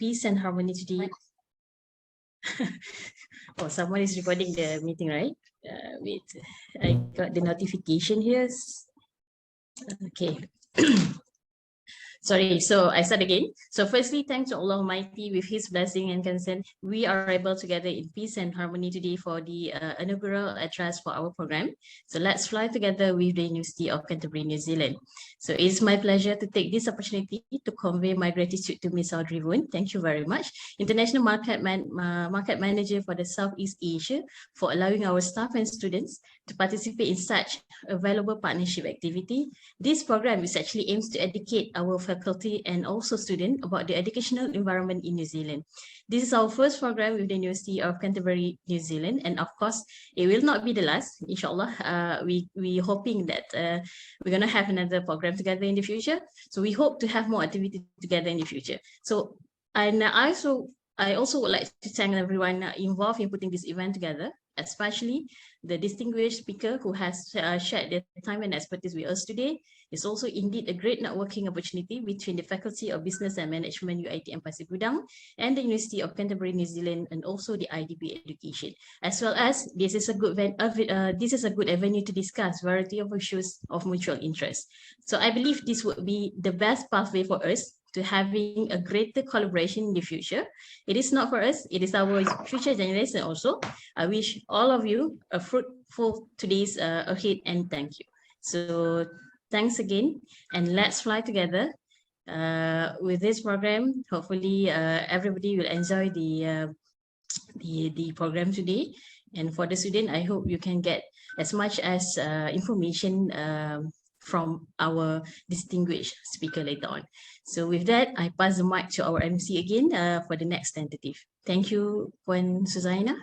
Peace and Harmony today. Oh, someone is recording the meeting, right? Wait, I got the notification here. Okay. Sorry, so I start again. So firstly, thanks to Allah Almighty, with His blessing and consent, we are able to gather in peace and harmony today for the inaugural address for our program. So let's fly together with the University of Canterbury, New Zealand. So it's my pleasure to take this opportunity to convey my gratitude to Ms. Audrey Woon. Thank you very much, International Market Manager for the Southeast Asia, for allowing our staff and students to participate in such a valuable partnership activity. This program is actually aims to educate our faculty and also students about the educational environment in New Zealand. This is our first program with the University of Canterbury, New Zealand, and of course, it will not be the last. Inshallah, we hoping that we're gonna have another program together in the future. So we hope to have more activities together in the future. So, and I also would like to thank everyone involved in putting this event together, especially the distinguished speaker who has shared their time and expertise with us today. It's also indeed a great networking opportunity between the Faculty of Business and Management UiTM Pasir Gudang and the University of Canterbury, New Zealand, and also the IDB Education, as well as this is a good avenue to discuss variety of issues of mutual interest. So I believe this would be the best pathway for us to having a greater collaboration in the future. It is not for us, it is our future generation also. I wish all of you a fruitful today's ahead, and thank you. So thanks again, and let's fly together with this program. Hopefully everybody will enjoy the program today. And for the student, I hope you can get as much as information from our distinguished speaker later on. So with that, I pass the mic to our MC again for the next tentative. Thank you, Puan Suzaina.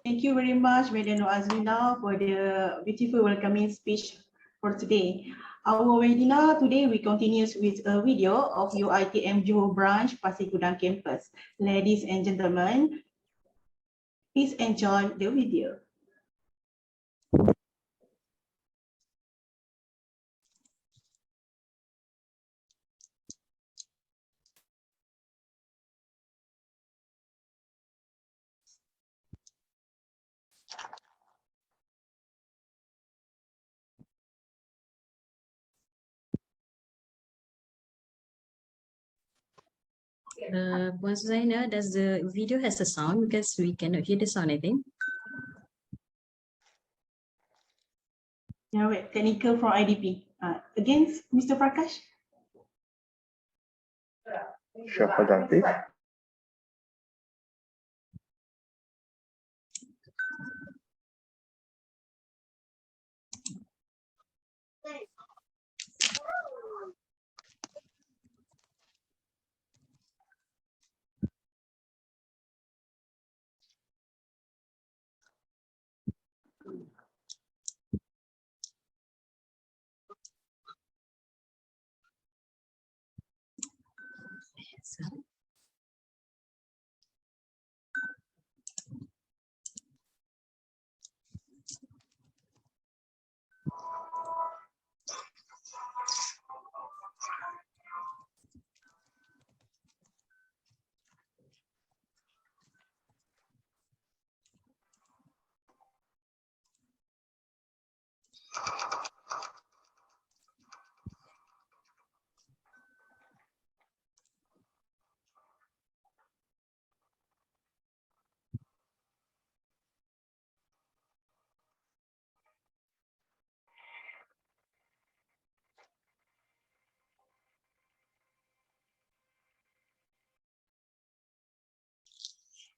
Thank you very much, Madam Azmina, for the beautiful welcoming speech for today. Our webinar today, we continue with a video of UiTM Johor Branch Pasir Gudang campus. Ladies and gentlemen, please enjoy the video. Puan Suzaina, does the video has a sound? Because we cannot hear the sound, I think. Yeah, wait, technical from IDP. Again, Mr. Prakash. Siapa cantik?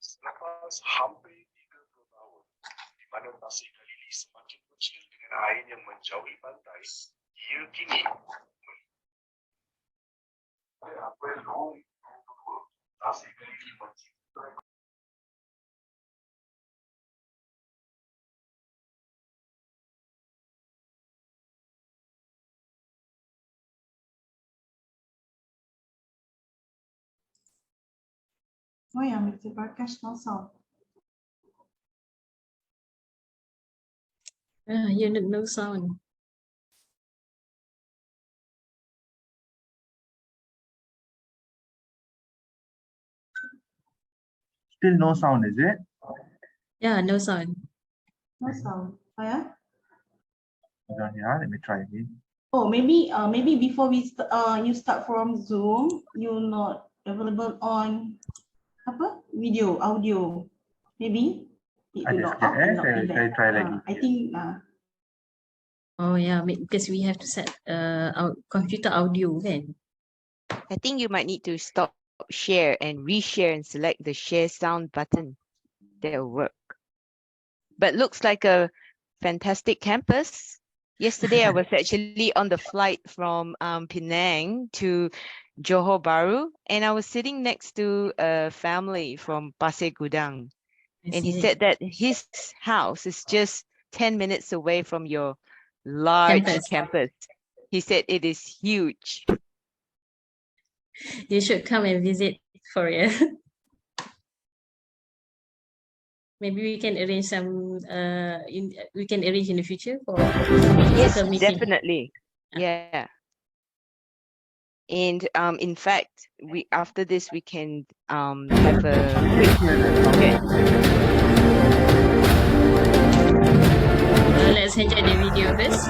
Selepas hampir 30 tahun, di mana Pasir Galili semakin kecil dengan air yang menjauhi pantai, ia kini April 2022, Pasir Galili menciptakan Oh yeah, Mr. Prakash, no sound. You no sound. Still no sound, is it? Yeah, no sound. No sound. Yeah. Hold on here. Let me try again. Oh, maybe before you start from Zoom, you're not available on apa video, audio. Maybe need to Ada log sekejap out and log in saya back. try lagi. I think Oh yeah, because we have to set our computer audio kan. I think you might need to stop share and reshare and select the share sound button. That'll work. But looks like a fantastic campus. Yesterday, I was actually on the flight from Penang to Johor Bahru, and I was sitting next to a family from Pasir Gudang. I And he see. said that his house is just 10 minutes away from your large campus. He said it is huge. You should come and visit Korea. Maybe we can arrange some we can arrange in the future for Yes, physical meeting. definitely. Yeah. And in fact, after this we can have a quick Let's enjoy the video first.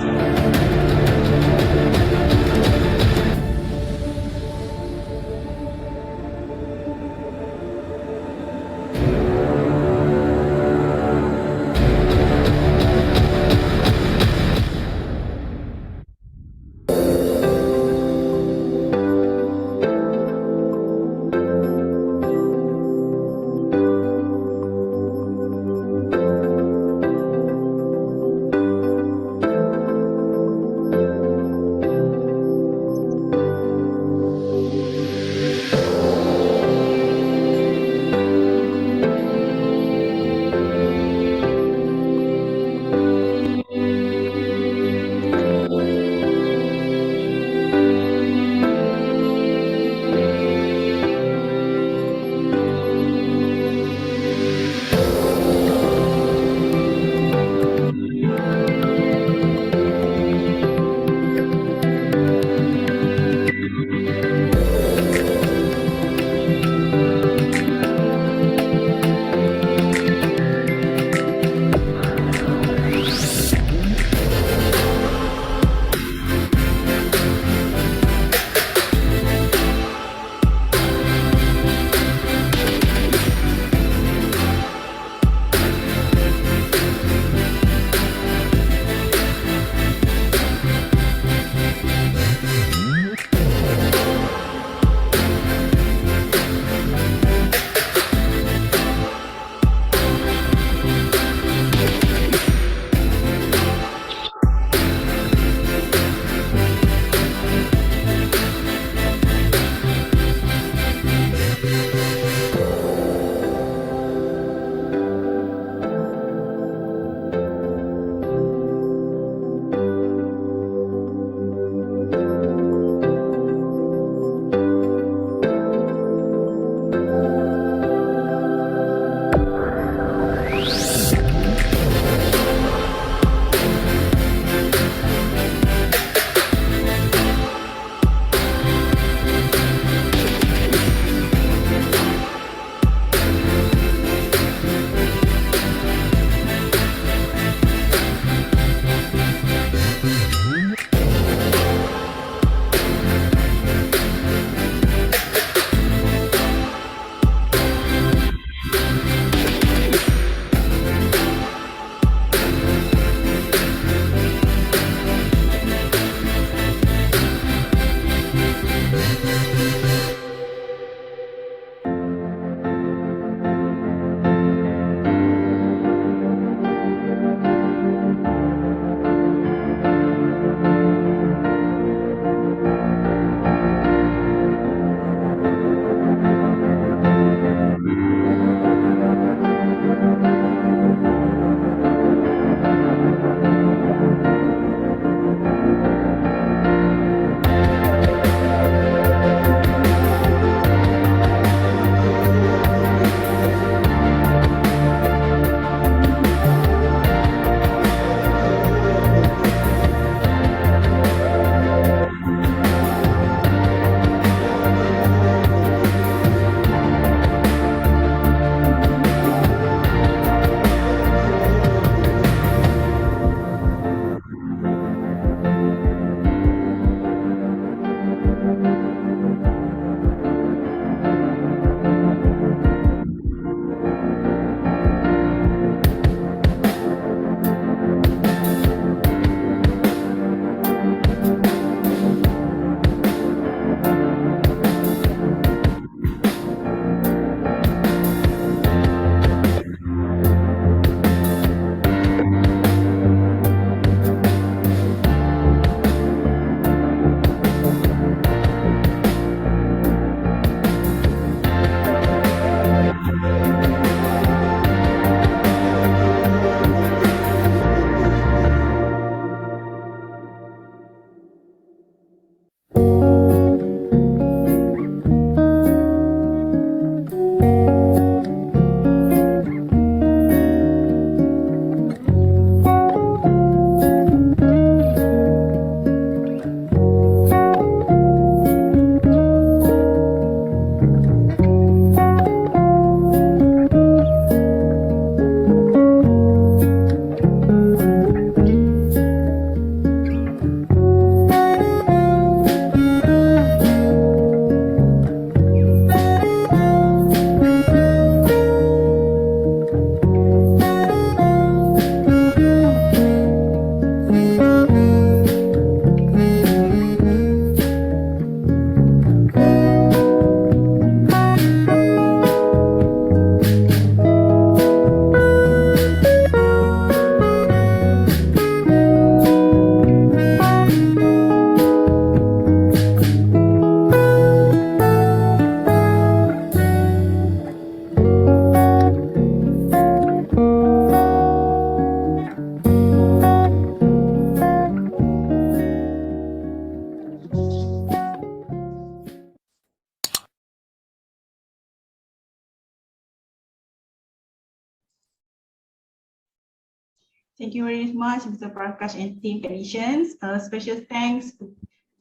Thank you very much, Mr. Prakash and team technicians. Special thanks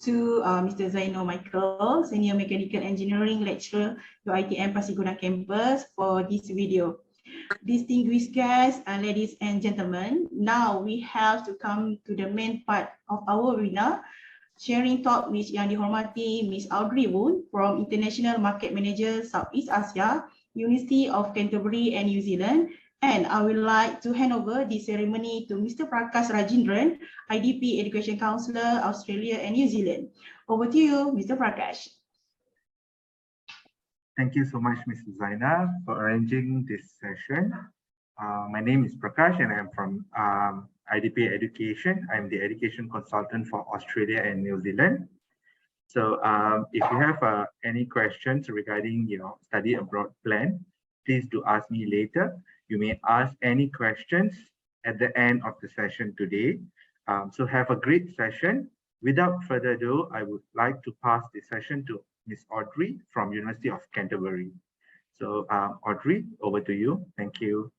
to Mr. Zaino Michael, Senior Mechanical Engineering Lecturer, UiTM Pasir Gudang Campus, for this video. Distinguished guests, ladies and gentlemen, now we have to come to the main part of our webinar, sharing talk with Yang dihormati Miss Audrey Woon from International Market Manager Southeast Asia, University of Canterbury and New Zealand. And I would like to hand over the ceremony to Mr. Prakash Rajendran, IDP Education Counsellor, Australia and New Zealand. Over to you, Mr. Prakash. Thank you so much, Mrs. Zaina, for arranging this session. My name is Prakash and I'm from IDP Education. I'm the education consultant for Australia and New Zealand. So if you have any questions regarding study abroad plan, please do ask me later. You may ask any questions at the end of the session today. So have a great session. Without further ado, I would like to pass the session to Miss Audrey from University of Canterbury. So Audrey, over to you. Thank you.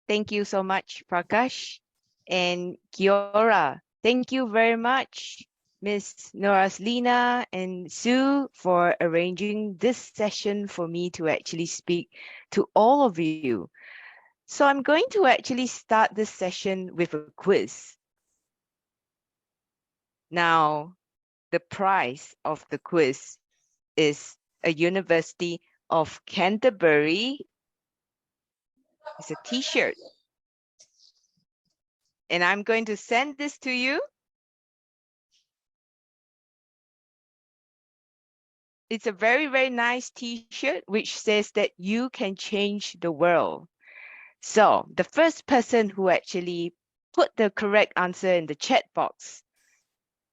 Thank you so much, Prakash. And Kiora, thank you very much, Miss Noraslina and Sue, for arranging this session for me to actually speak to all of you. So I'm going to actually start this session with a quiz. Now, the prize of the quiz is a University of Canterbury. It's a t-shirt. And I'm going to send this to you. It's a very, very nice t-shirt which says that you can change the world. So the first person who actually put the correct answer in the chat box,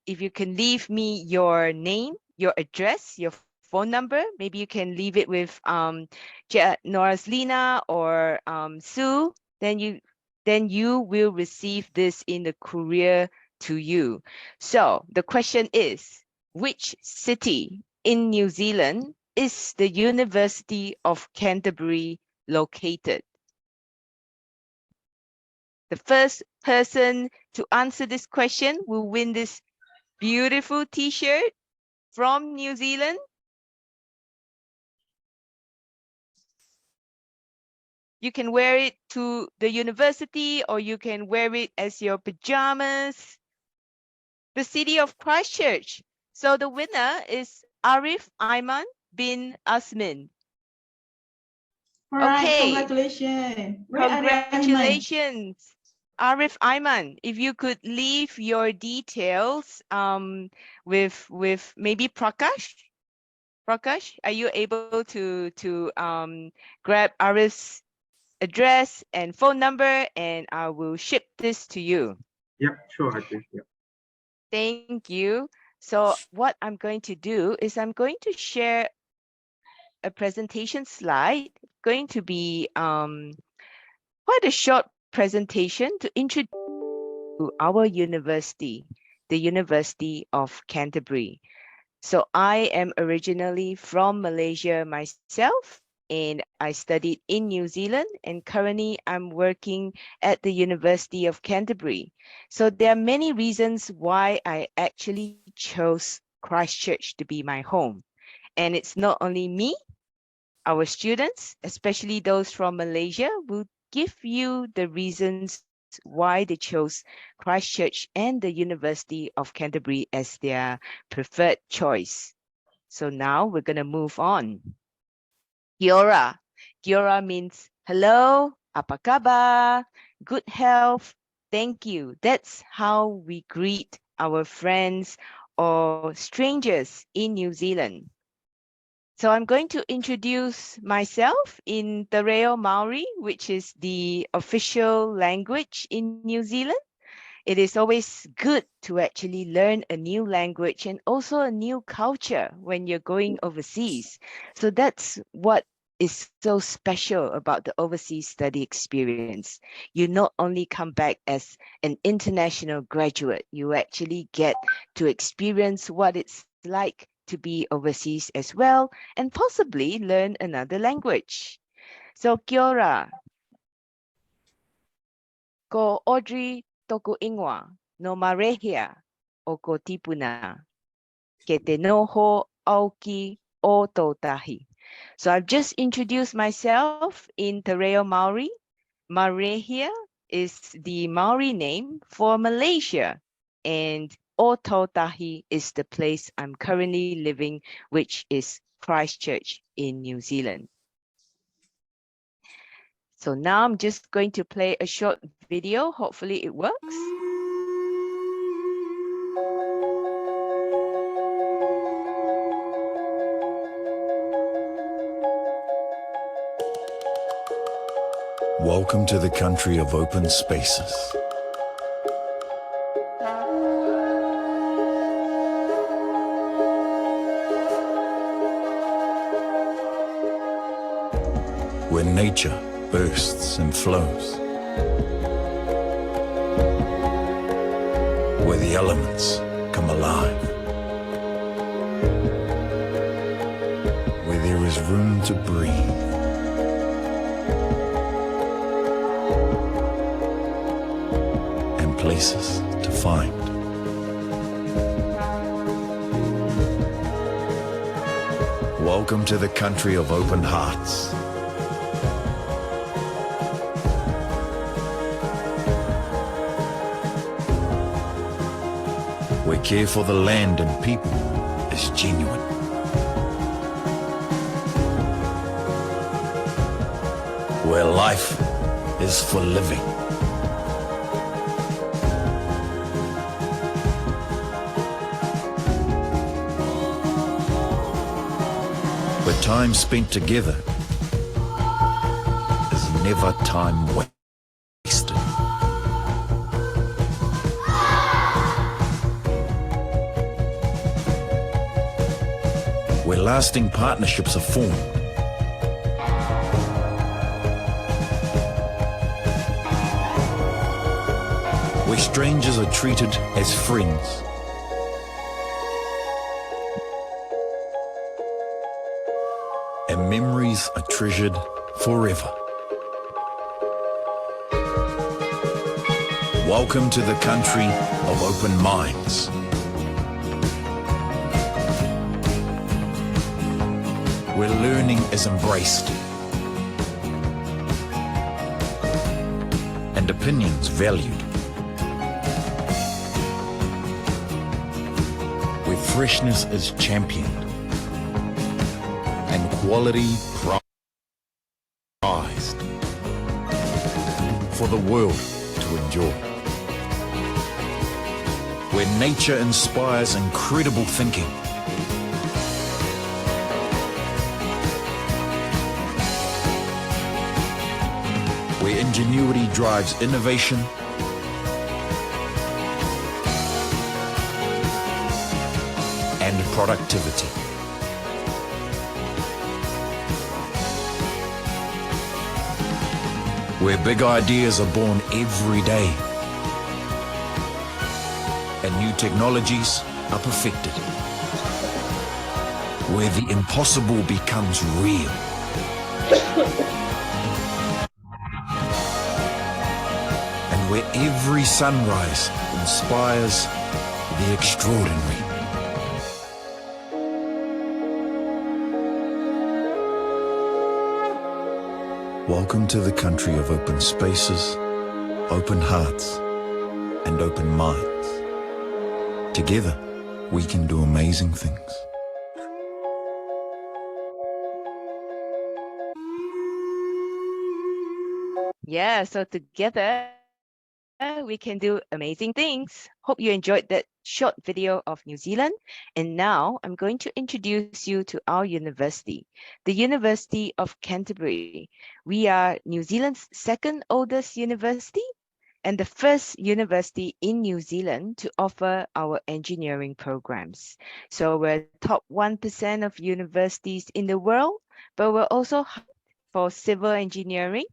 if you can leave me your name, your address, your phone number, maybe you can leave it with Noraslina or Sue, then you will receive this in the courier to you. So the question is, which city in New Zealand is the University of Canterbury located? The first person to answer this question will win this beautiful t-shirt from New Zealand. You can wear it to the university or you can wear it as your pajamas. The city of Christchurch. So the winner is Arif Aiman bin Asmin. All right, Okay. congratulations. Where are the Aiman? Congratulations, Arif Aiman. If you could leave your details with maybe Prakash. Prakash, are you able to grab Arif's address and phone number, and I will ship this to you. Yeah, sure, Audrey. Yeah. Thank you. So what I'm going to do is I'm going to share a presentation slide, going to be quite a short presentation to introduce our university, the University of Canterbury. So I am originally from Malaysia myself, and I studied in New Zealand, and currently I'm working at the University of Canterbury. So there are many reasons why I actually chose Christchurch to be my home. And it's not only me, our students, especially those from Malaysia, will give you the reasons why they chose Christchurch and the University of Canterbury as their preferred choice. So now we're going to move on. Kiora. Kiora means hello, apa kabar, good health, thank you. That's how we greet our friends or strangers in New Zealand. So I'm going to introduce myself in Te Reo Maori, which is the official language in New Zealand. It is always good to actually learn a new language and also a new culture when you're going overseas. So that's what is so special about the overseas study experience. You not only come back as an international graduate, you actually get to experience what it's like to be overseas as well, and possibly learn another language. So Kia ora. Ko Audrey Toku Ingwa no Marehia o ko Tipuna. Ke te noho auki o Totahi. So I've just introduced myself in Te Reo Maori. Marehia is the Maori name for Malaysia, and Otautahi is the place I'm currently living, which is Christchurch in New Zealand. So now I'm just going to play a short video. Hopefully it works. Welcome to the country of open spaces. Where nature bursts and flows. Where the elements come alive. Where there is room to breathe. Places to find. Welcome to the country of open hearts. Where care for the land and people is genuine. Where life is for living. Where time spent together is never time wasted. Where lasting partnerships are formed. Where strangers are treated as friends. And memories are treasured forever. Welcome to the country of open minds. Where learning is embraced and opinions valued. Where freshness is championed and quality prized for the world to enjoy. Where nature inspires incredible thinking. Where ingenuity drives innovation. And productivity. Where big ideas are born every day and new technologies are perfected. Where the impossible becomes real. And where every sunrise inspires the extraordinary. Welcome to the country of open spaces, open hearts, and open minds. Together, we can do amazing things. Yeah, so together we can do amazing things. Hope you enjoyed that short video of New Zealand. And now I'm going to introduce you to our university, the University of Canterbury. We are New Zealand's second oldest university and the first university in New Zealand to offer our engineering programs. So we're top 1% of universities in the world, but we're also for civil engineering.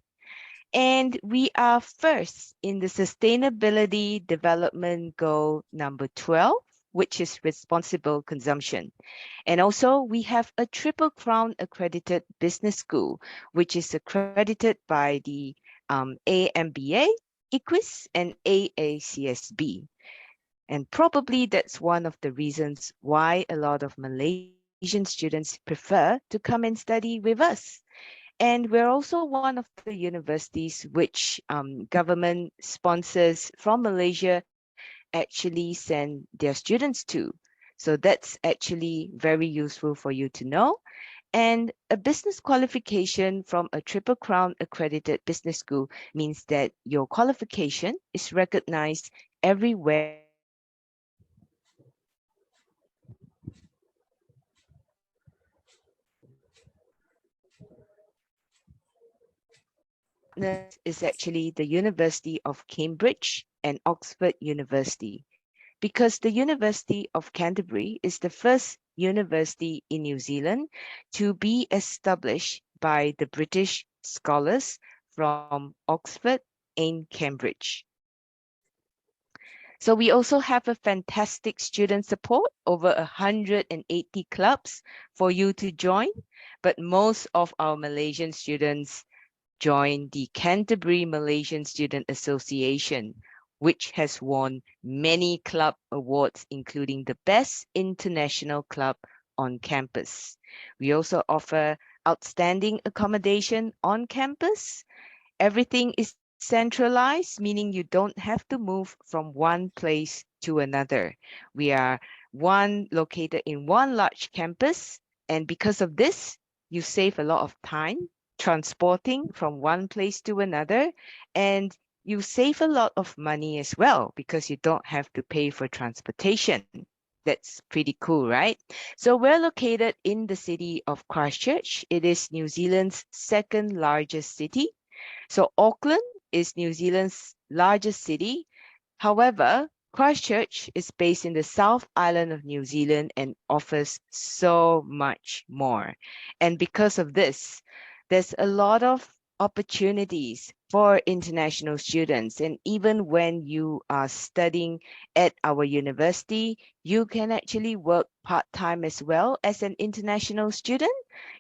And we are first in the Sustainability Development Goal number 12, which is responsible consumption. And also we have a Triple Crown accredited business school, which is accredited by the AMBA, EQUIS and AACSB. And probably that's one of the reasons why a lot of Malaysian students prefer to come and study with us. And we're also one of the universities which government sponsors from Malaysia actually send their students to. So that's actually very useful for you to know. And a business qualification from a Triple Crown accredited business school means that your qualification is recognized everywhere is actually the University of Cambridge and Oxford University, because the University of Canterbury is the first university in New Zealand to be established by the British scholars from Oxford and Cambridge. So we also have a fantastic student support, over 180 clubs for you to join, but most of our Malaysian students join the Canterbury Malaysian Student Association, which has won many club awards, including the Best International Club on campus. We also offer outstanding accommodation on campus. Everything is centralized, meaning you don't have to move from one place to another. We are located in one large campus, and because of this, you save a lot of time transporting from one place to another, and you save a lot of money as well because you don't have to pay for transportation. That's pretty cool, right? So we're located in the city of Christchurch. It is New Zealand's second largest city. So Auckland is New Zealand's largest city. However, Christchurch is based in the South Island of New Zealand and offers so much more. And because of this, there's a lot of opportunities for international students. And even when you are studying at our university, you can actually work part-time as well as an international student.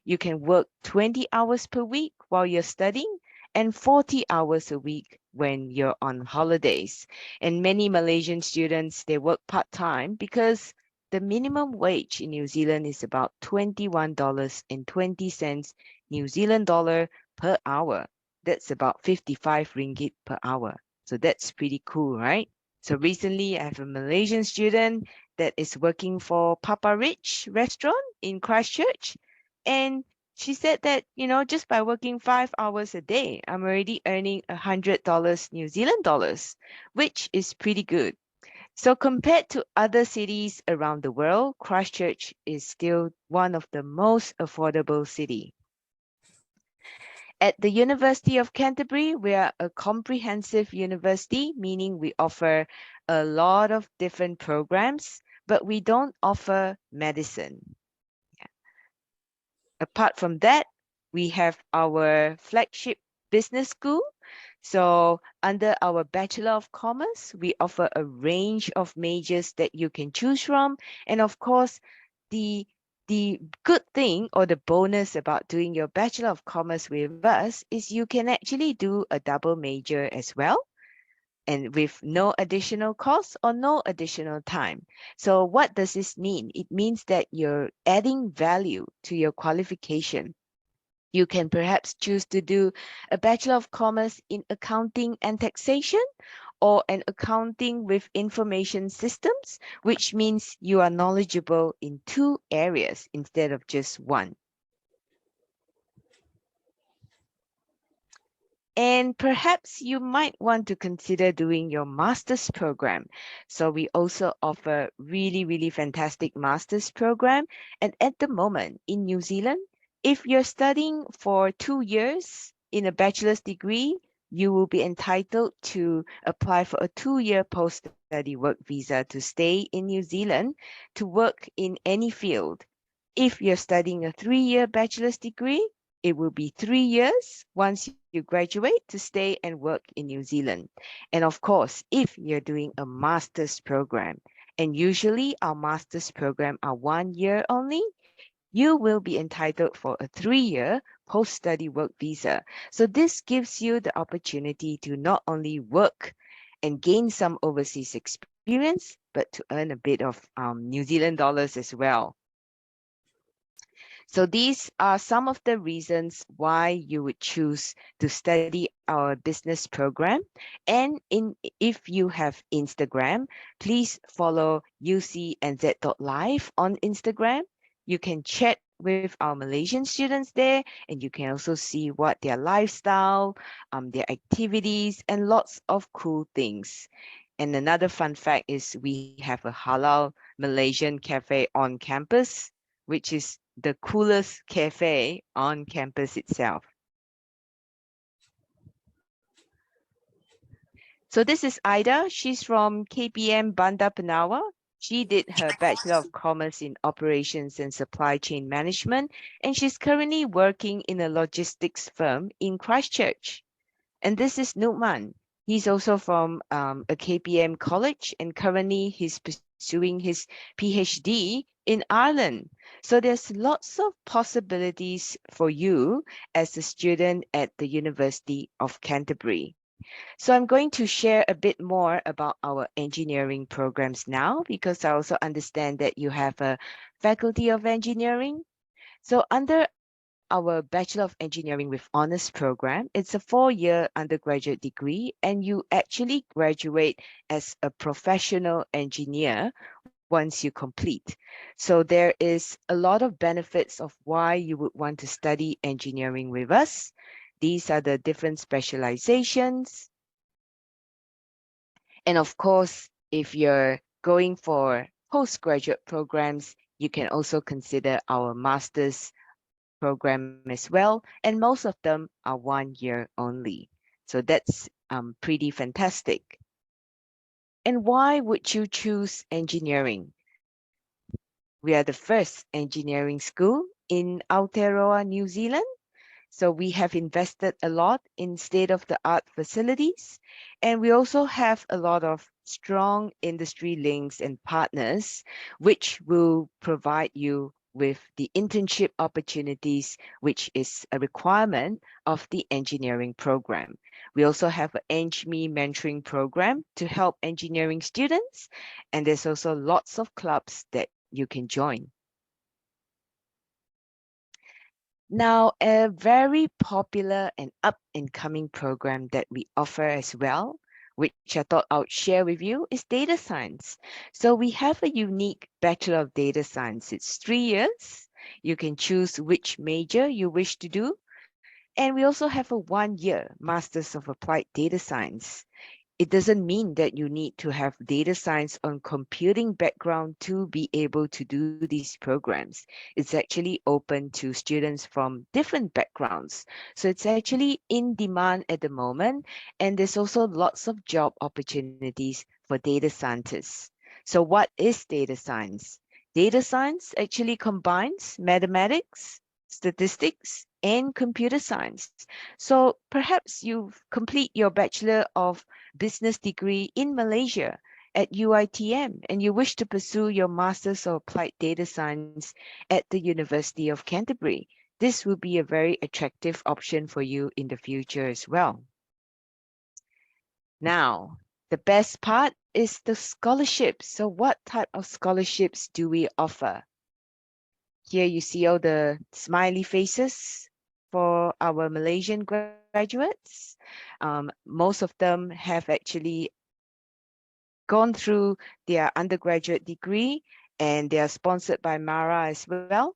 You can work 20 hours per week while you're studying and 40 hours a week when you're on holidays. And many Malaysian students, they work part-time because the minimum wage in New Zealand is about $21.20 New Zealand dollar per hour. That's about 55 ringgit per hour. So that's pretty cool, right? So recently I have a Malaysian student that is working for Papa Rich restaurant in Christchurch. And she said that, just by working 5 hours a day, I'm already earning $100 New Zealand dollars, which is pretty good. So compared to other cities around the world, Christchurch is still one of the most affordable city. At the University of Canterbury, we are a comprehensive university, meaning we offer a lot of different programs, but we don't offer medicine. Apart from that, we have our flagship business school. So under our Bachelor of Commerce, we offer a range of majors that you can choose from. And of course, the good thing or the bonus about doing your Bachelor of Commerce with us is you can actually do a double major as well, and with no additional cost or no additional time. So what does this mean? It means that you're adding value to your qualification. You can perhaps choose to do a Bachelor of Commerce in Accounting and Taxation or an Accounting with Information Systems, which means you are knowledgeable in 2 areas instead of just one. And perhaps you might want to consider doing your master's program. So we also offer really, really fantastic master's program. And at the moment in New Zealand, if you're studying for 2 years in a bachelor's degree, you will be entitled to apply for a 2-year post-study work visa to stay in New Zealand to work in any field. If you're studying a 3-year bachelor's degree, it will be 3 years once you graduate to stay and work in New Zealand. And of course, if you're doing a master's program, and usually our master's program are 1 year only, you will be entitled for a 3-year post-study work visa. So this gives you the opportunity to not only work and gain some overseas experience, but to earn a bit of New Zealand dollars as well. So these are some of the reasons why you would choose to study our business program. And if you have Instagram, please follow UCNZ.live on Instagram. You can chat with our Malaysian students there, and you can also see what their lifestyle, their activities, and lots of cool things. And another fun fact is we have a halal Malaysian cafe on campus, which is the coolest cafe on campus itself. So this is Ida. She's from KPM Bandar Penawa. She did her Bachelor of Commerce in Operations and Supply Chain Management, and she's currently working in a logistics firm in Christchurch. And this is Nutman. He's also from a KPM college, and currently he's pursuing his PhD in Ireland. So there's lots of possibilities for you as a student at the University of Canterbury. So I'm going to share a bit more about our engineering programs now, because I also understand that you have a Faculty of Engineering. So under our Bachelor of Engineering with Honours program, it's a 4-year undergraduate degree, and you actually graduate as a professional engineer once you complete. So there is a lot of benefits of why you would want to study engineering with us. These are the different specializations. And of course, if you're going for postgraduate programs, you can also consider our master's program as well, and most of them are 1 year only. So that's pretty fantastic. And why would you choose engineering? We are the first engineering school in Aotearoa, New Zealand. So we have invested a lot in state-of-the-art facilities, and we also have a lot of strong industry links and partners, which will provide you with the internship opportunities, which is a requirement of the engineering program. We also have an EngMe mentoring program to help engineering students, and there's also lots of clubs that you can join. Now, a very popular and up-and-coming program that we offer as well, which I thought I would share with you, is data science. So we have a unique Bachelor of Data Science. It's 3 years. You can choose which major you wish to do. And we also have a 1-year Masters of Applied Data Science. It doesn't mean that you need to have data science on computing background to be able to do these programs. It's actually open to students from different backgrounds. So it's actually in demand at the moment. And there's also lots of job opportunities for data scientists. So what is data science? Data science actually combines mathematics, statistics, and computer science. So perhaps you complete your Bachelor of Business degree in Malaysia at UiTM, and you wish to pursue your Masters of Applied Data Science at the University of Canterbury. This will be a very attractive option for you in the future as well. Now, the best part is the scholarships. So what type of scholarships do we offer? Here you see all the smiley faces for our Malaysian graduates. Most of them have actually gone through their undergraduate degree, and they are sponsored by MARA as well.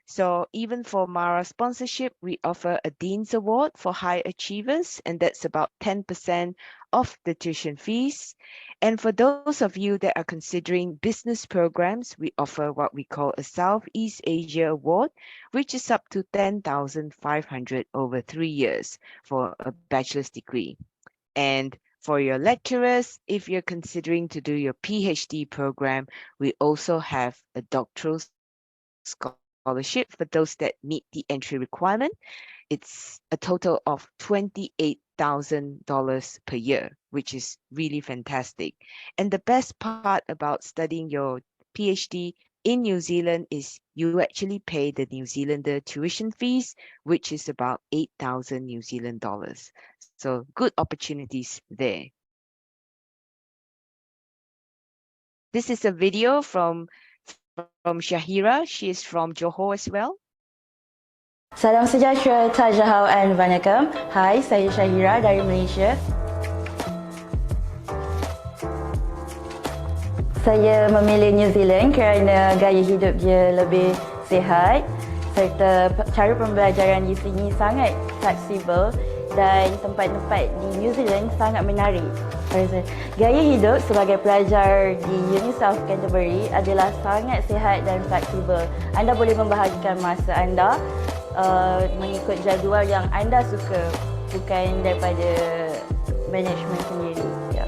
So even for MARA sponsorship, we offer a Dean's Award for high achievers, and that's about 10% of the tuition fees. And for those of you that are considering business programs, we offer what we call a Southeast Asia Award, which is up to 10,500 over 3 years for a bachelor's degree. And for your lecturers, if you're considering to do your PhD program, we also have a doctoral scholarship for those that meet the entry requirement. It's a total of $28,000 per year, which is really fantastic. And the best part about studying your PhD in New Zealand is you actually pay the New Zealander tuition fees, which is about 8,000 New Zealand dollars. So good opportunities there. This is a video from Shahira. She is from Johor as well. Salam sejahtera, Tajahau and Vanakkam. Hai, saya Shahira dari Malaysia. Saya memilih New Zealand kerana gaya hidup dia lebih sihat serta cara pembelajaran di sini sangat fleksibel dan tempat-tempat di New Zealand sangat menarik. Gaya hidup sebagai pelajar di University of Canterbury adalah sangat sihat dan fleksibel. Anda boleh membahagikan masa anda mengikut jadual yang anda suka, bukan daripada management sendiri. Ya.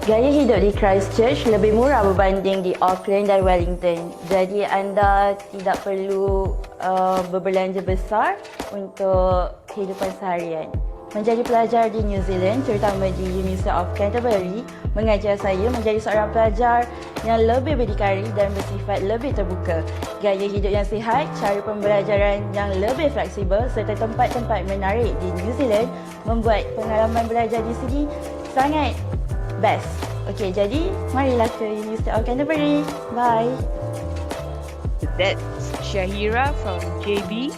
Gaya hidup di Christchurch lebih murah berbanding di Auckland dan Wellington. Jadi anda tidak perlu berbelanja besar untuk kehidupan seharian. Menjadi pelajar di New Zealand, terutama di University of Canterbury, mengajar saya menjadi seorang pelajar yang lebih berdikari dan bersifat lebih terbuka. Gaya hidup yang sihat, cara pembelajaran yang lebih fleksibel serta tempat-tempat menarik di New Zealand membuat pengalaman belajar di sini sangat best. Okey, jadi marilah ke University of Canterbury. Bye. That's Shahira from JB.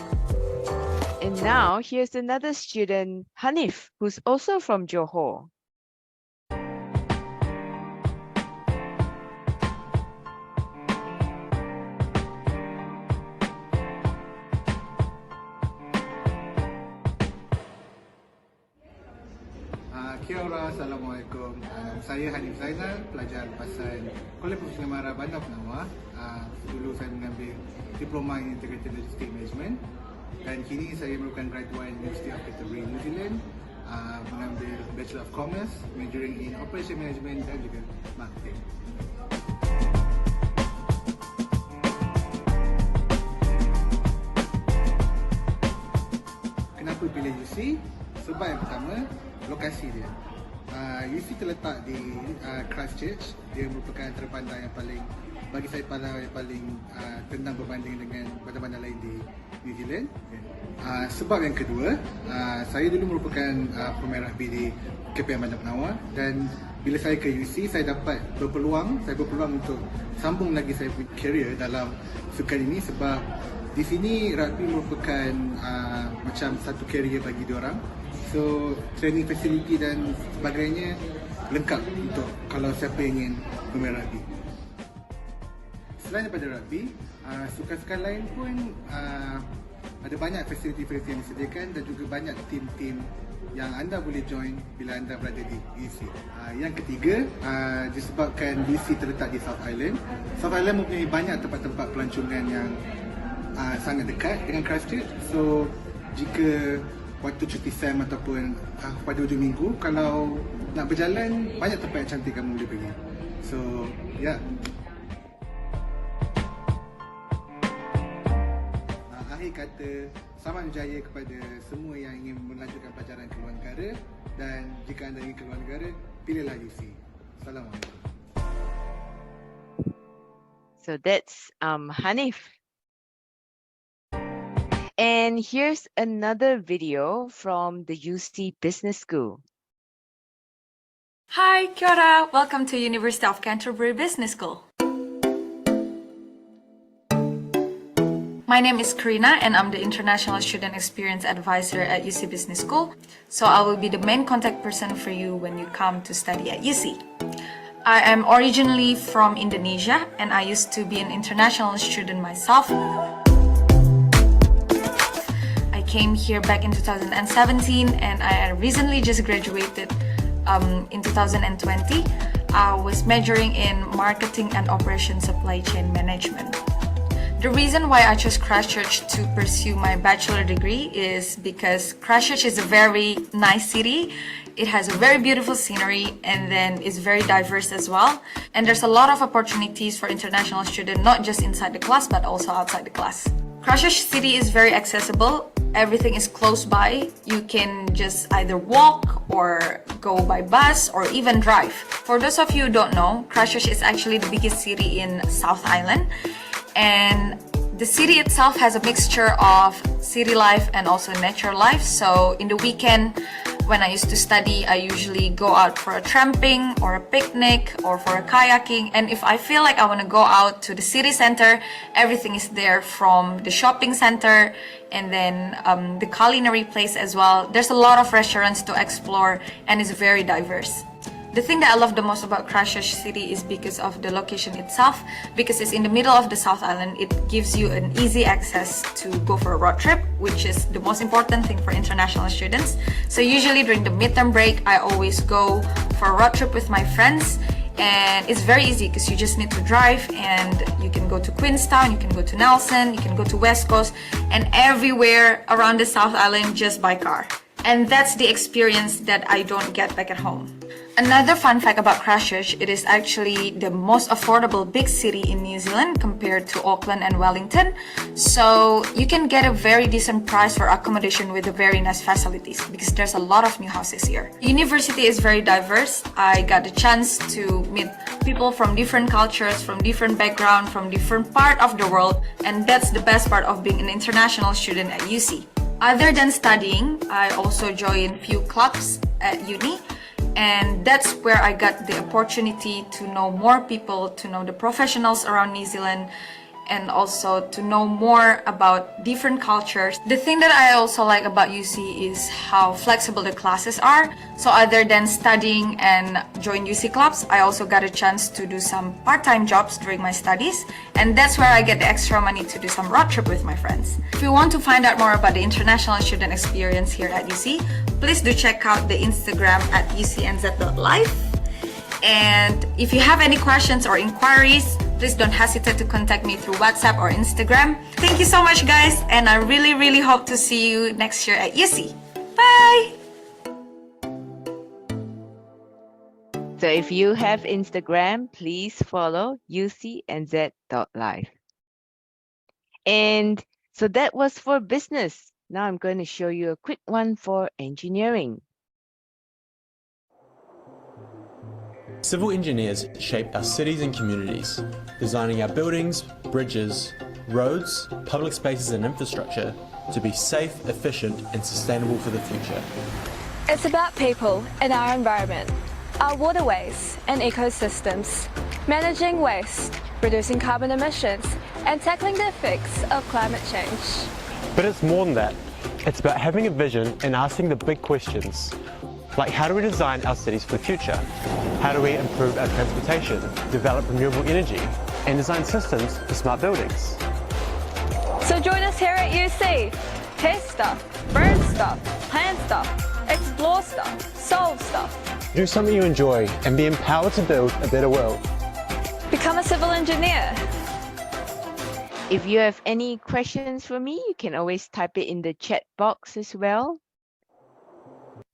And now here's another student, Hanif, who's also from Johor. Kia ora, Assalamualaikum. Saya Hanif Zainal, pelajar pasaran Kelompok Bandar Penawar. Dulu saya mengambil Diploma in Integrated Logistics Management. Dan kini saya merupakan graduate University of Canterbury, New Zealand, mengambil Bachelor of Commerce, majoring in Operation Management dan juga Marketing. Kenapa pilih UC? Sebab yang pertama, lokasi dia. UC terletak di Christchurch. Dia merupakan terpandang yang paling, bagi saya pandang yang paling tenang berbanding dengan bandar-bandar lain di New Zealand. Sebab yang kedua, saya dulu merupakan pemain rugby di KPM Bandar Penawar, dan bila saya ke UC, saya dapat berpeluang untuk sambung lagi saya punya career dalam sukan ini, sebab di sini rugby merupakan macam satu career bagi diorang. So training facility dan sebagainya lengkap untuk kalau siapa ingin bermain rugby. Selain daripada rugby, sukan-sukan lain pun ada banyak fasiliti-fasiliti yang disediakan dan juga banyak tim-tim yang anda boleh join bila anda berada di UC. Yang ketiga, disebabkan UC terletak di South Island. South Island mempunyai banyak tempat-tempat pelancongan yang sangat dekat dengan Christchurch. So jika waktu cuti SEM ataupun pada hujung minggu, kalau nak berjalan, banyak tempat yang cantik kamu boleh pergi. So, ya. Yeah. Akhir kata, selamat berjaya kepada semua yang ingin melanjutkan pelajaran ke luar negara, dan jika anda ingin ke luar negara, pilihlah UC. Assalamualaikum. So that's Hanif. And here's another video from the UC Business School. Hi, kia ora. Welcome to University of Canterbury Business School. My name is Karina and I'm the International Student Experience Advisor at UC Business School. So I will be the main contact person for you when you come to study at UC. I am originally from Indonesia and I used to be an international student myself. Came here back in 2017 and I recently just graduated in 2020. I was majoring in marketing and operation supply chain management. The reason why I chose Christchurch to pursue my bachelor degree is because Christchurch is a very nice city. It has a very beautiful scenery and then it's very diverse as well. And there's a lot of opportunities for international students, not just inside the class but also outside the class. Christchurch city is very accessible. Everything is close by. You can just either walk or go by bus or even drive. For those of you who don't know, Christchurch is actually the biggest city in South Island. And the city itself has a mixture of city life and also nature life. So in the weekend, when I used to study, I usually go out for a tramping or a picnic or for a kayaking. And if I feel like I want to go out to the city center, everything is there, from the shopping center and then the culinary place as well. There's a lot of restaurants to explore and it's very diverse. The thing that I love the most about Christchurch City is because of the location itself. Because it's in the middle of the South Island, it gives you an easy access to go for a road trip, which is the most important thing for international students. So usually during the midterm break, I always go for a road trip with my friends. And it's very easy because you just need to drive, and you can go to Queenstown, you can go to Nelson, you can go to West Coast, and everywhere around the South Island just by car. And that's the experience that I don't get back at home. Another fun fact about Christchurch, it is actually the most affordable big city in New Zealand compared to Auckland and Wellington. So you can get a very decent price for accommodation with very nice facilities because there's a lot of new houses here. University is very diverse. I got the chance to meet people from different cultures, from different backgrounds, from different part of the world. And that's the best part of being an international student at UC. Other than studying, I also joined few clubs at uni. And that's where I got the opportunity to know more people, to know the professionals around New Zealand, and also to know more about different cultures. The thing that I also like about UC is how flexible the classes are. So other than studying and join UC clubs, I also got a chance to do some part-time jobs during my studies. And that's where I get the extra money to do some road trip with my friends. If you want to find out more about the international student experience here at UC, please do check out the Instagram at ucnz.life. And if you have any questions or inquiries, please don't hesitate to contact me through WhatsApp or Instagram. Thank you so much, guys, and I really hope to see you next year at UC. Bye! So if you have Instagram, please follow ucnz.live. And so that was for business. Now I'm going to show you a quick one for engineering. Civil engineers shape our cities and communities, designing our buildings, bridges, roads, public spaces and infrastructure to be safe, efficient and sustainable for the future. It's about people and our environment, our waterways and ecosystems, managing waste, reducing carbon emissions and tackling the effects of climate change. But it's more than that. It's about having a vision and asking the big questions. Like, how do we design our cities for the future? How do we improve our transportation, develop renewable energy, and design systems for smart buildings? So join us here at UC. Test stuff, burn stuff, plan stuff, explore stuff, solve stuff. Do something you enjoy and be empowered to build a better world. Become a civil engineer. If you have any questions for me, you can always type it in the chat box as well.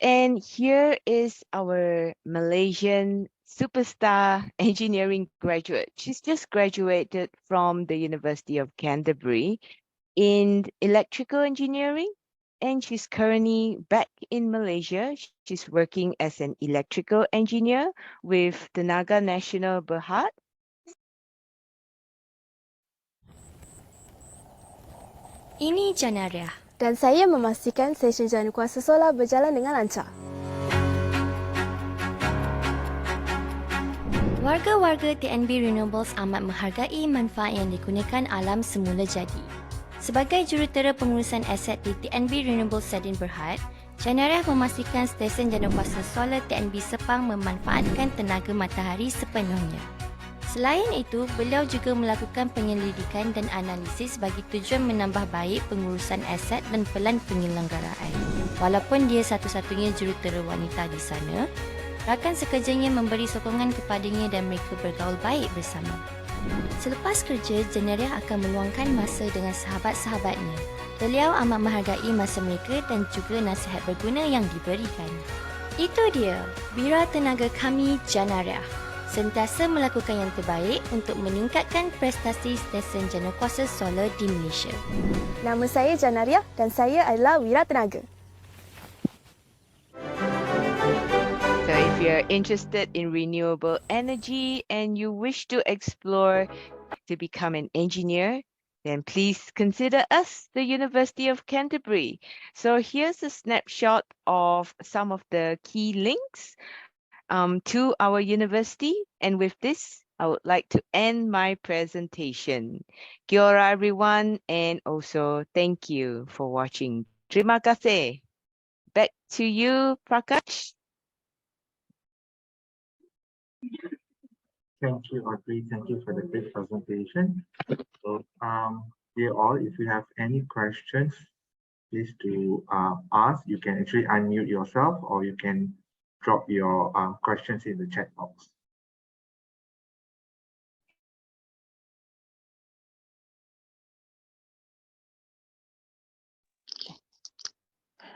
And here is our Malaysian superstar engineering graduate. She's just graduated from the University of Canterbury in electrical engineering, and she's currently back in Malaysia. She's working as an electrical engineer with Tenaga Nasional Berhad. Ini Janaria. Dan saya memastikan sesi jana kuasa solar berjalan dengan lancar. Warga-warga TNB Renewables amat menghargai manfaat yang digunakan alam semula jadi. Sebagai jurutera pengurusan aset di TNB Renewables Sadin Berhad, Janaria memastikan stesen jana kuasa solar TNB Sepang memanfaatkan tenaga matahari sepenuhnya. Selain itu, beliau juga melakukan penyelidikan dan analisis bagi tujuan menambah baik pengurusan aset dan pelan penyelenggaraan. Walaupun dia satu-satunya jurutera wanita di sana, rakan sekerjanya memberi sokongan kepadanya dan mereka bergaul baik bersama. Selepas kerja, Janaria akan meluangkan masa dengan sahabat-sahabatnya. Beliau amat menghargai masa mereka dan juga nasihat berguna yang diberikan. Itu dia, bira tenaga kami Janaria. Sentiasa melakukan yang terbaik untuk meningkatkan prestasi stesen jana kuasa solar di Malaysia. Nama saya Janaria dan saya adalah wira tenaga. So if you're interested in renewable energy and you wish to explore to become an engineer, then please consider us, the University of Canterbury. So here's a snapshot of some of the key links to our university. And with this, I would like to end my presentation. Kia ora, everyone, and also thank you for watching. Terima kasih. Back to you, Prakash. Thank you, Audrey. Thank you for the great presentation. So, dear all, if you have any questions, please do ask. You can actually unmute yourself, or you can drop your questions in the chat box.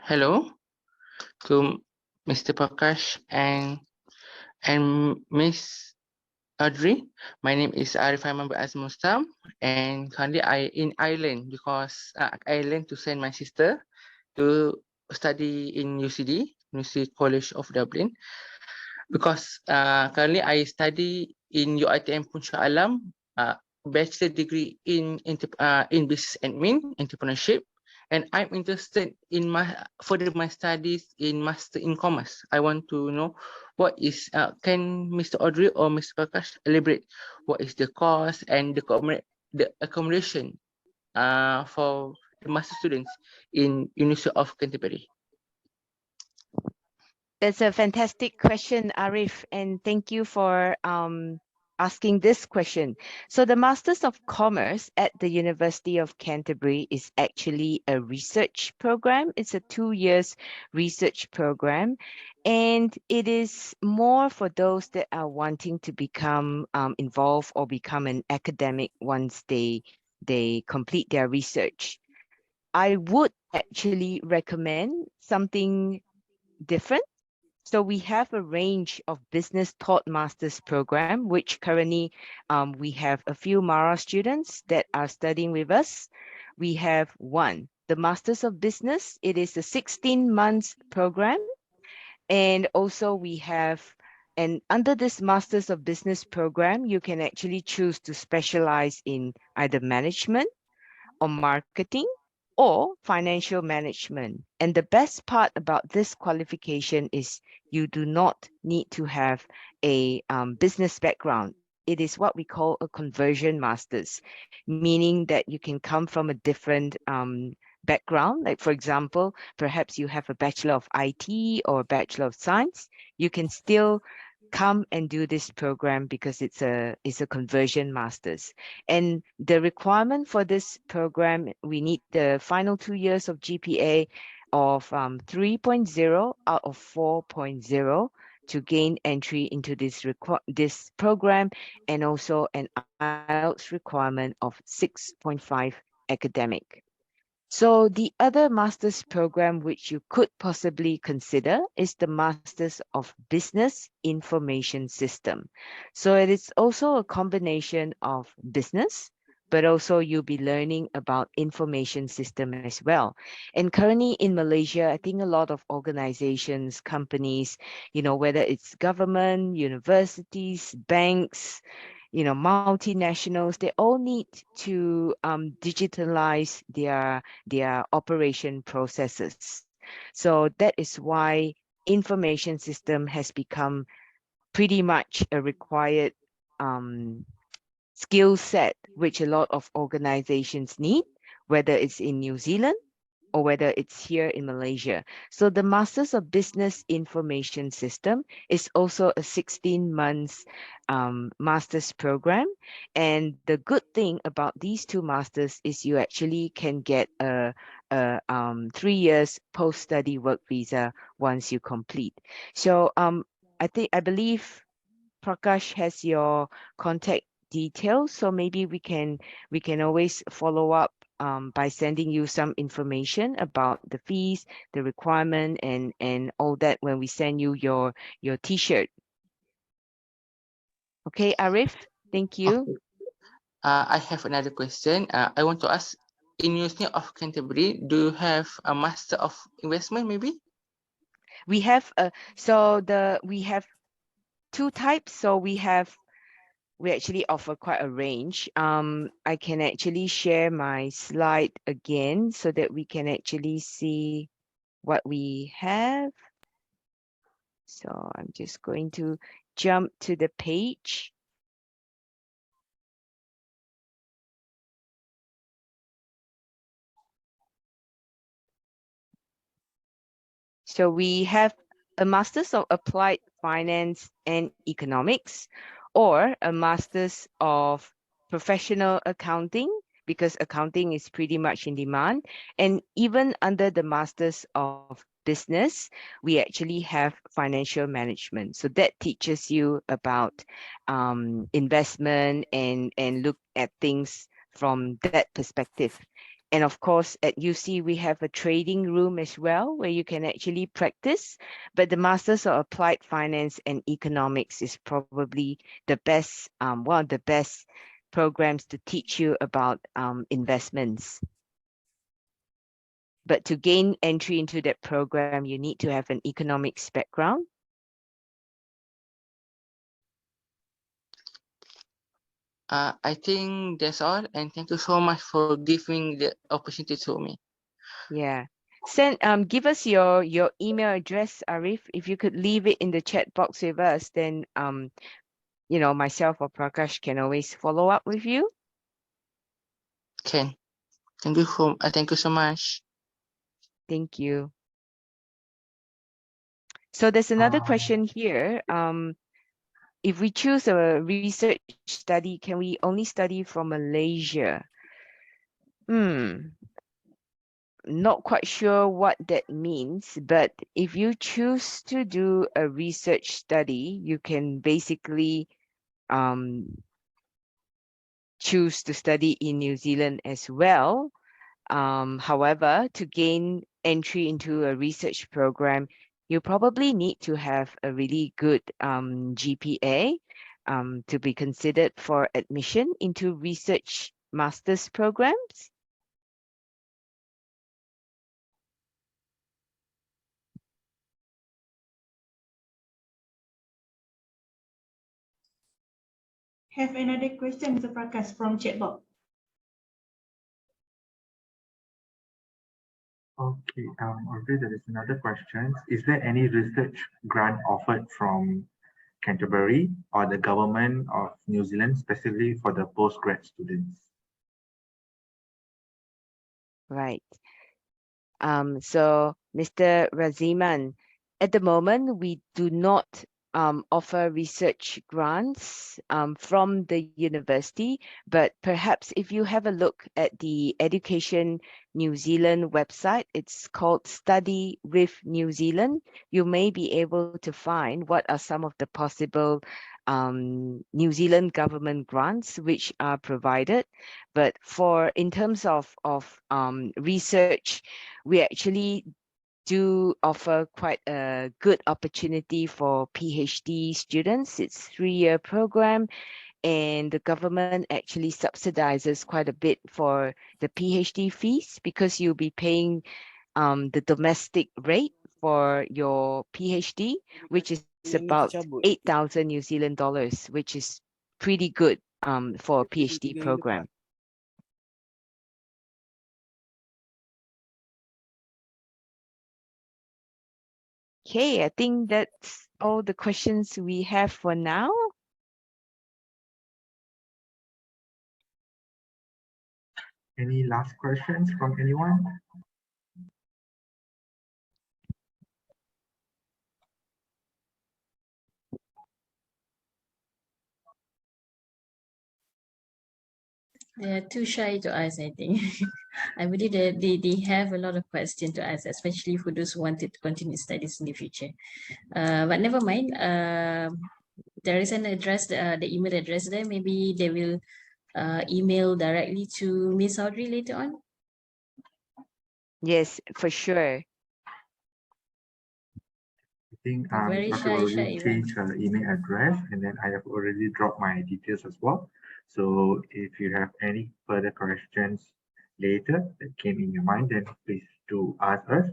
Hello to Mr. Prakash and Miss Audrey. My name is Arif Ahmad Azmustam, and currently I in Ireland because I learned to send my sister to study in UCD, University College of Dublin, because currently I study in UiTM Puncak Alam, bachelor degree in business admin, entrepreneurship, and I'm interested in further my studies in master in commerce. I want to know what is can Mr. Audrey or Mr. Prakash elaborate what is the cost and the accommodation for the master students in University of Canterbury? That's a fantastic question, Arif, and thank you for asking this question. So the Masters of Commerce at the University of Canterbury is actually a research program. It's a 2 years research program, and it is more for those that are wanting to become involved or become an academic once they complete their research. I would actually recommend something different. So we have a range of business taught master's program, which currently we have a few Mara students that are studying with us. We have one, the Masters of Business. It is a 16 months program. And also we have, and under this Masters of Business program, you can actually choose to specialize in either management or marketing or financial management. And the best part about this qualification is you do not need to have a business background. It is what we call a conversion masters, meaning that you can come from a different background. Like for example, perhaps you have a Bachelor of IT or a Bachelor of Science. You can still come and do this program because it's a conversion masters. And the requirement for this program, we need the final 2 years of GPA of 3.0 out of 4.0 to gain entry into this program, and also an IELTS requirement of 6.5 academic. So the other master's program which you could possibly consider is the Masters of Business Information System. So it is also a combination of business, but also you'll be learning about information system as well. And currently in Malaysia, I think a lot of organizations, companies, whether it's government, universities, banks, multinationals, they all need to digitalize their operation processes. So that is why information system has become pretty much a required skill set, which a lot of organizations need, whether it's in New Zealand or whether it's here in Malaysia. So the Masters of Business Information System is also a 16 months master's program. And the good thing about these two masters is you actually can get a 3 years post-study work visa once you complete. So I believe Prakash has your contact details, so maybe we can always follow up by sending you some information about the fees, the requirement, and all that when we send you your T-shirt. Okay, Arif, thank you. Okay. I have another question. I want to ask, in University of Canterbury, do you have a Master of Investment maybe? We have we have two types. So we have we actually offer quite a range. I can actually share my slide again so that we can actually see what we have. So I'm just going to jump to the page. So we have a Master's of Applied Finance and Economics, or a Master's of Professional Accounting, because accounting is pretty much in demand. And even under the Masters of Business, we actually have financial management. So that teaches you about investment and look at things from that perspective. And of course, at UC, we have a trading room as well, where you can actually practice. But the Masters of Applied Finance and Economics is probably the best, one of the best programs to teach you about investments. But to gain entry into that program, you need to have an economics background. I think that's all, and thank you so much for giving the opportunity to me. Yeah. Give us your email address, Arif. If you could leave it in the chat box with us, then you know, myself or Prakash can always follow up with you. Thank you so much. Thank you. So there's another question here. If we choose a research study, can we only study from Malaysia? Not quite sure what that means, but if you choose to do a research study, you can basically choose to study in New Zealand as well. However, to gain entry into a research program, you probably need to have a really good GPA to be considered for admission into research master's programs. Have another question, Mr. Prakash, from chat box. Okay, Audrey, there is another question. Is there any research grant offered from Canterbury or the government of New Zealand specifically for the postgrad students? Right. So Mr. Raziman, at the moment, we do not offer research grants from the university, but perhaps if you have a look at the Education New Zealand website, it's called Study with New Zealand, you may be able to find what are some of the possible New Zealand government grants which are provided. But in terms of research, we actually do offer quite a good opportunity for PhD students. It's a 3-year program, and the government actually subsidizes quite a bit for the PhD fees, because you'll be paying the domestic rate for your PhD, which is about 8,000 New Zealand dollars, which is pretty good for a PhD program. Okay, I think that's all the questions we have for now. Any last questions from anyone? They are too shy to ask, I think. I believe that they have a lot of questions to ask, especially for those who wanted to continue studies in the future. But never mind. There is an address, the email address there. Maybe they will email directly to Miss Audrey later on. Yes, for sure. I think Very Dr. shy already even. changed her email address, and then I have already dropped my details as well. So if you have any further questions later that came in your mind, then please do ask us.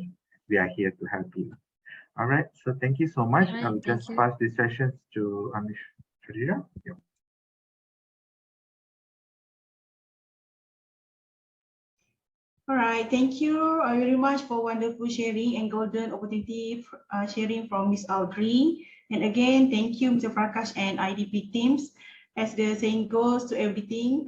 We are here to help you. All right. So thank you so much. All right, I'll thank just you. pass these sessions to Amish Sharira. Yep. All right, thank you very much for wonderful sharing and golden opportunity sharing from Miss Audrey. And again, thank you, Mr. Prakash and IDP teams. As the saying goes to everything,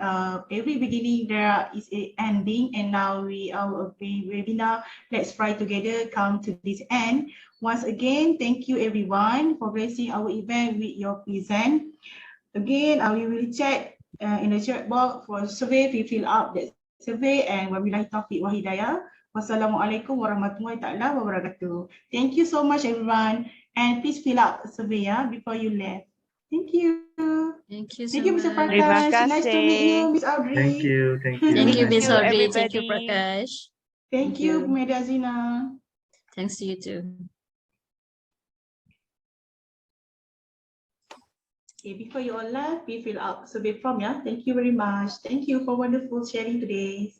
every beginning there is a ending, and now our webinar, Let's Fly Together, come to this end. Once again, thank you everyone for gracing our event with your present. Again, we will check in the chat box for survey. We fill out that survey, and wabillahi taufiq wa hidayah. Wassalamualaikum warahmatullahi taala wabarakatuh. Thank you so much, everyone, and please fill out the survey before you left. Thank you. Thank you so Thank you, Mr. much. Terima Prakash. Nice to meet you, kasih. Miss Audrey. Thank you. Thank you. Thank you, Thank Miss you, Audrey. Thank you, everybody. Prakash. Thank you, Media Zina. Thanks to you too. Okay, before you all left, we fill out survey form. Thank you very much. Thank you for wonderful sharing today.